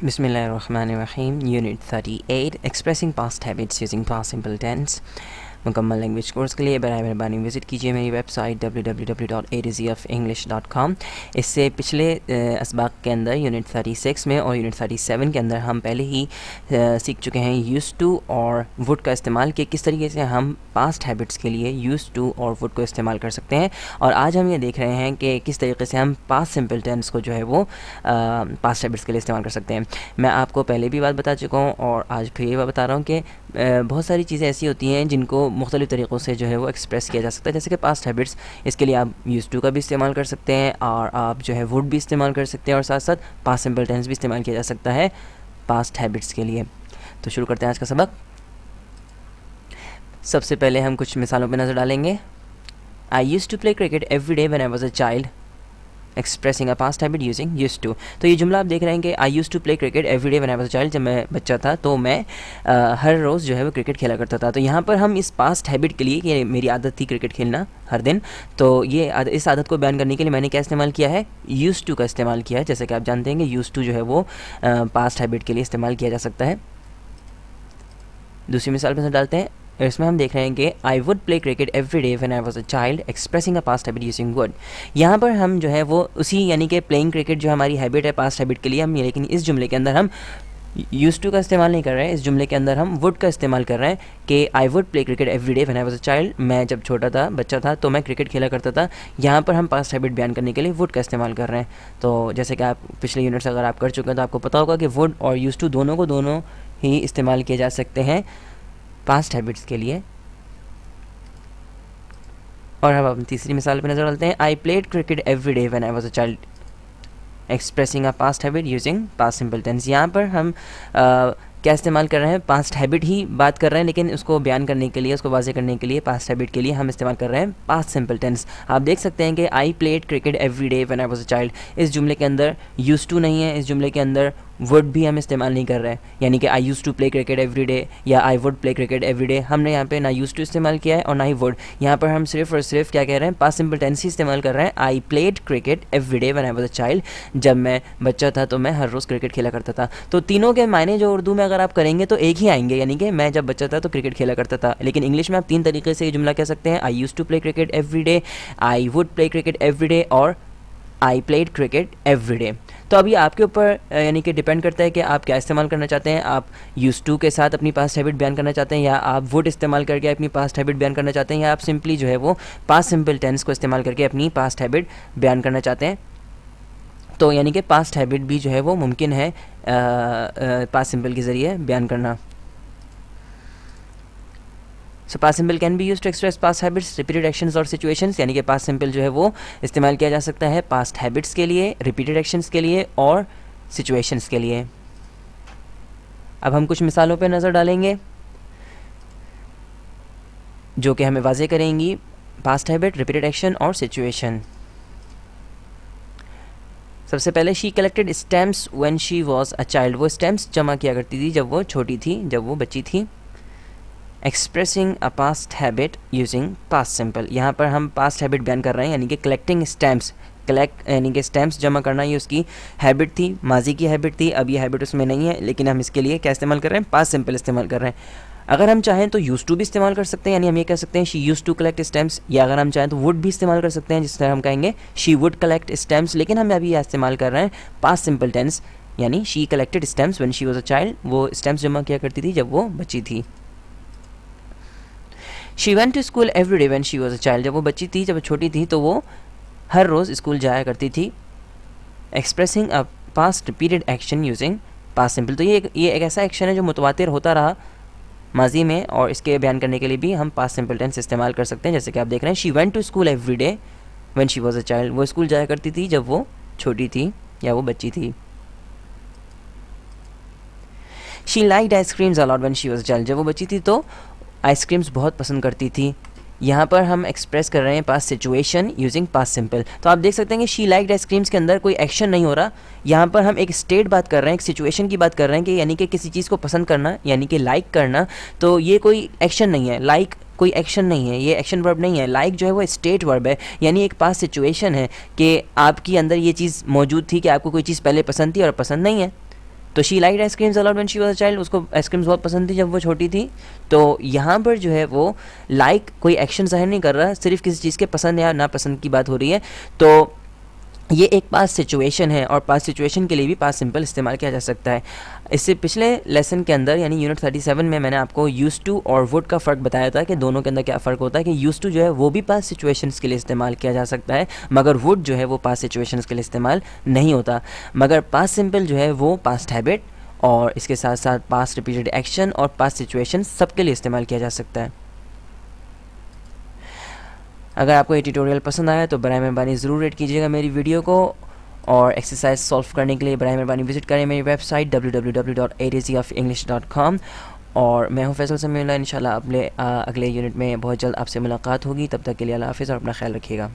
Bismillahirrahmanirrahim. Unit 38 Expressing Past Habits Using Past Simple Tense. मुकम्मल language course के लिए बराए मेहरबानी विज़िट कीजिए मेरी वेबसाइट www.a2zof-english.com। इससे पिछले असबाक के अंदर यूनिट 36 में और यूनिट 37 के अंदर हम पहले ही सीख चुके हैं यूज़ टू और वुड का इस्तेमाल कि किस तरीके से हम पास्ट हैबिट्स के लिए यूज़ टू और वुड को इस्तेमाल कर सकते हैं। और आज हम ये देख रहे हैं कि किस तरीके से हम पास्ट सिंपल टेंस को जो है वो पास्ट हैबिट्स के लिए इस्तेमाल कर सकते हैं। मैं आपको पहले भी बात बता चुका हूँ और आज फिर ये बात बता रहा हूँ कि बहुत सारी चीज़ें ऐसी होती हैं जिनको मुख्तलिफ़ तरीक़ों से जो है वो एक्सप्रेस किया जा सकता है, जैसे कि पास्ट हैबिट्स। इसके लिए आप यूज़ टू का भी इस्तेमाल कर सकते हैं और आप जो है वुड भी इस्तेमाल कर सकते हैं और साथ साथ पास्ट सिंपल टेंस भी इस्तेमाल किया जा सकता है पास्ट हैबिट्स के लिए। तो शुरू करते हैं आज का सबक। सबसे पहले हम कुछ मिसालों पर नज़र डालेंगे। I use to play cricket every day when I was a child, expressing a past habit using use to. तो ये जुमला आप देख रहे हैं कि I use to play cricket every day when I was a child. जब मैं बच्चा था तो मैं हर रोज़ जो है वो क्रिकेट खेला करता था। तो यहाँ पर हम इस पास्ट हैबिट के लिए कि मेरी आदत थी क्रिकेट खेलना हर दिन, तो ये इस आदत को बयान करने के लिए मैंने क्या इस्तेमाल किया है, यूज़ टू का इस्तेमाल किया है। जैसे कि आप जानते हैं कि यूज़ टू जो है वो पास्ट हैबिट के लिए इस्तेमाल किया जा सकता है। दूसरी मिसाल पर डालते हैं। इसमें हम देख रहे हैं कि आई would play cricket every day when I was a child, expressing a past habit using would. यहाँ पर हम जो है वो उसी यानी कि प्लेइंग क्रिकेट जो हमारी हैबिट है पास्ट हैबिट के लिए हम, लेकिन इस जुमले के अंदर हम यूज़ टू का इस्तेमाल नहीं कर रहे हैं। इस जुमले के अंदर हम वुड का इस्तेमाल कर रहे हैं कि आई would play cricket every day when I was a child. मैं जब छोटा था, बच्चा था, तो मैं क्रिकेट खेला करता था। यहाँ पर हम पास्ट हैबिट बयान करने के लिए वुड का इस्तेमाल कर रहे हैं। तो जैसे कि आप पिछले यूनिट्स अगर आप कर चुके हैं तो आपको पता होगा कि वुड और यूज़ टू दोनों को दोनों ही इस्तेमाल किए जा सकते हैं पास्ट हैबिट्स के लिए। और अब हम तीसरी मिसाल पर नज़र डालते हैं। I played cricket every day when I was a child, expressing a past habit using past simple tense. यहाँ पर हम क्या इस्तेमाल कर रहे हैं, पास्ट हैबिट ही बात कर रहे हैं, लेकिन उसको बयान करने के लिए, उसको वाज़े करने के लिए पास्ट हैबिट के लिए हम इस्तेमाल कर रहे हैं पास्ट सिंपल टेंस। आप देख सकते हैं कि आई played cricket every day when I was a child, इस जुमले के अंदर यूज़ टू नहीं है, इस जुमले के अंदर वुड भी हम इस्तेमाल नहीं कर रहे हैं। यानी कि I use to play cricket every day या I would play cricket every day, हमने यहाँ पे ना यूज़ टू इस्तेमाल किया है और ना ही वुड। यहाँ पर हम सिर्फ और सिर्फ क्या कह रहे हैं, पास्ट सिंपल टेंस ही इस्तेमाल कर रहे हैं। I played cricket every day when I was a child, जब मैं बच्चा था तो मैं हर रोज़ क्रिकेट खेला करता था। तो तीनों के मायने जो उर्दू में अगर आप करेंगे तो एक ही आएंगे, यानी कि मैं जब बच्चा था तो क्रिकेट खेला करता था। लेकिन इंग्लिश में आप तीन तरीके से ये जुमला कह सकते हैं। I use to play cricket every day, I would play cricket every day और I played cricket every day. तो अभी आपके ऊपर यानी कि डिपेंड करता है कि आप क्या इस्तेमाल करना चाहते हैं। आप यूज़ टू के साथ अपनी पास्ट हैबिट बयान करना चाहते हैं, या आप वुड इस्तेमाल करके अपनी पास्ट हैबिट बयान करना चाहते हैं, या आप सिंपली जो है वो पास्ट सिंपल टेंस को इस्तेमाल करके अपनी पास्ट हैबिट बयान करना चाहते हैं। तो यानी कि पास्ट हैबिट भी जो है वो मुमकिन है पास्ट सिंपल के ज़रिए बयान करना। So past simple can be use to express past habits, repeated actions और सिचुएशंस। यानी कि पास्ट सिंपल जो है वो इस्तेमाल किया जा सकता है पास्ट हैबिट्स के लिए, रिपीटेड एक्शंस के लिए और सिचुएशंस के लिए। अब हम कुछ मिसालों पर नज़र डालेंगे जो कि हमें वाज़े करेंगी पास्ट हैबिट, रिपीटेड एक्शन और सिचुएशन। सबसे पहले she collected stamps when she was a child, वो स्टैम्प्स जमा किया करती थी जब वो छोटी थी, जब वो बच्ची थी। Expressing a past habit using past simple, यहाँ पर हम पास्ट हैबिट बयान कर रहे हैं, यानी कि कलेक्टिंग स्टैम्प्स, कलेक्ट यानी कि स्टैम्प्स जमा करना, ये उसकी हैबिट थी, माजी की हैबिट थी। अब ये हैबिट उसमें नहीं है, लेकिन हम इसके लिए क्या इस्तेमाल कर रहे हैं, पास्ट सिंपल इस्तेमाल कर रहे हैं। अगर हम चाहें तो यूज़ टू भी इस्तेमाल कर सकते हैं, यानी हम ये कह सकते हैं she use to collect stamps, या अगर हम चाहें तो वुड भी इस्तेमाल कर सकते हैं, जिस तरह हम कहेंगे शी वुड कलेक्ट स्टैम्प्स। लेकिन हम अभी यह इस्तेमाल कर रहे हैं पास्ट सिंपल टेंस, यानी she collected stamps when she was a child, वो स्टैम्प्स जमा किया करती थी जब वो बच्ची थी। She went to school every day when she was a child, जब वो बच्ची थी, जब वो छोटी थी तो वो हर रोज़ स्कूल जाया करती थी। Expressing a past repeated action using past simple, तो ये एक ऐसा एक्शन है जो मुतवातिर होता रहा माजी में, और इसके बयान करने के लिए भी हम पास्ट सिंपल टेंस इस्तेमाल कर सकते हैं। जैसे कि आप देख रहे हैं she went to school every day when she was a child, वो स्कूल जाया करती थी जब वो छोटी थी या वो बच्ची थी। She liked ice creams a lot when she was a child, जब वो बच्ची थी तो आइसक्रीम्स बहुत पसंद करती थी। यहाँ पर हम एक्सप्रेस कर रहे हैं past situation using past simple. तो आप देख सकते हैं कि शी लाइक्ड आइसक्रीम्स के अंदर कोई एक्शन नहीं हो रहा, यहाँ पर हम एक स्टेट बात कर रहे हैं, एक सिचुएशन की बात कर रहे हैं कि यानी कि किसी चीज़ को पसंद करना, यानी कि लाइक करना। तो ये कोई एक्शन नहीं है, लाइक कोई एक्शन नहीं है, ये एक्शन वर्ब नहीं है। लाइक जो है वो स्टेट वर्ब है, यानी एक पास्ट सिचुएशन है कि आपके अंदर ये चीज़ मौजूद थी कि आपको कोई चीज़ पहले पसंद थी और पसंद नहीं है। तो she like ice creams a lot when she was a child, उसको आइसक्रीम्स बहुत पसंद थी जब वो छोटी थी। तो यहाँ पर जो है वो लाइक कोई एक्शन ज़ाहिर नहीं कर रहा, सिर्फ किसी चीज़ के पसंद या नापसंद की बात हो रही है। तो ये एक पास्ट सिचुएशन है और पास्ट सिचुएशन के लिए भी पास्ट सिंपल इस्तेमाल किया जा सकता है। इससे पिछले लेसन के अंदर यानी यूनिट 37 में मैंने आपको यूज्ड टू और वुड का फ़र्क बताया था कि दोनों के अंदर क्या फ़र्क होता है, कि यूज्ड टू जो है वो भी पास्ट सिचुएशंस के लिए इस्तेमाल किया जा सकता है, मगर वुड जो है वो पास्ट सिचुएशंस के लिए इस्तेमाल नहीं होता। मगर पास्ट सिंपल जो है वो पास्ट हैबिट और इसके साथ साथ पास्ट रिपीटेड एक्शन और पास्ट सिचुएशन सबके लिए इस्तेमाल किया जा सकता है। अगर आपको ये ट्यूटोरियल पसंद आया तो बराए मेहरबानी ज़रूर रेट कीजिएगा मेरी वीडियो को, और एक्सरसाइज सॉल्व करने के लिए बराए मेहरबानी विजिट करें मेरी वेबसाइट www.atocofenglish.com। और मैं हूँ फैसल समीउल्लाह, इंशाल्लाह अगले यूनिट में बहुत जल्द आपसे मुलाकात होगी। तब तक के लिए अल्लाह हाफ़िज़ और अपना ख्याल रखिएगा।